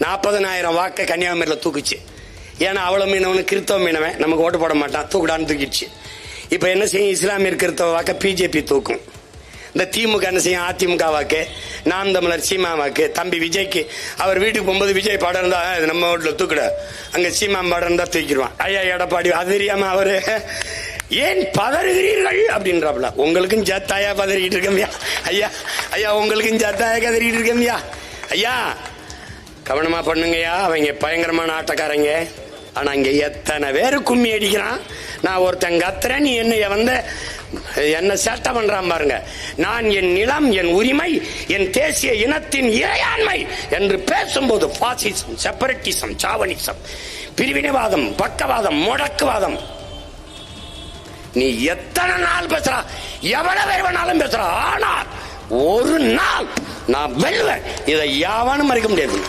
40,000 வாக்கை கன்னியாகுமரியில் தூக்குச்சு. ஏன்னா அவ்வளோ மீனவனு கிறிஸ்தவ மீனவன் நமக்கு ஓட்டு போட மாட்டான், தூக்குடான்னு தூக்கிடுச்சு. இப்போ என்ன செய்யும், இஸ்லாமியர் கிறிஸ்தவ வாக்க பிஜேபி தூக்கும். இந்த திமுக என்ன செய்யும், அதிமுக வாக்கு, நாம் தமிழர் சீமா வாக்கு. தம்பி விஜய்க்கு அவர் வீட்டுக்கு போகும்போது விஜய் படம் இருந்தா நம்ம வீட்டில் தூக்கிட, அங்கே சீமா படம் இருந்தா தூக்கிடுவான். ஐயா எடப்பாடி அது தெரியாம அவரு ஏன் பதறுகிறீர்கள் அப்படின்றாப்ல. உங்களுக்கும் ஜத்தாயா பதறிக்கிட்டு இருக்கமியா ஐயா, ஐயா உங்களுக்கும் ஜத்தாயா கதறிக்கிட்டு இருக்கமியா ஐயா, கவனமா பண்ணுங்கய்யா. அவங்க பயங்கரமான ஆட்டக்காரங்க. ஆனா இங்க எத்தனை பேரு கும்மி அடிக்கிறான். நான் ஒருத்தன் கத்துறேன், நீ என்ன சேட்டை பண்றான் பாருங்க. நான் என் நிலம், என் உரிமை, என் தேசிய இனத்தின் இறையாண்மை என்று பேசும்போது பாசிசம், செப்பரேட்டிசம், சாவனிசம், பிரிவினைவாதம், பக்கவாதம், முடக்குவாதம், நீ எத்தனை நாள் பேசுறா, எவ்வளவு வேணாலும் பேசுறா. ஆனால் ஒரு நாள் நான் வெல்வேன், இதை யாவானும் மறைக்க முடியாது.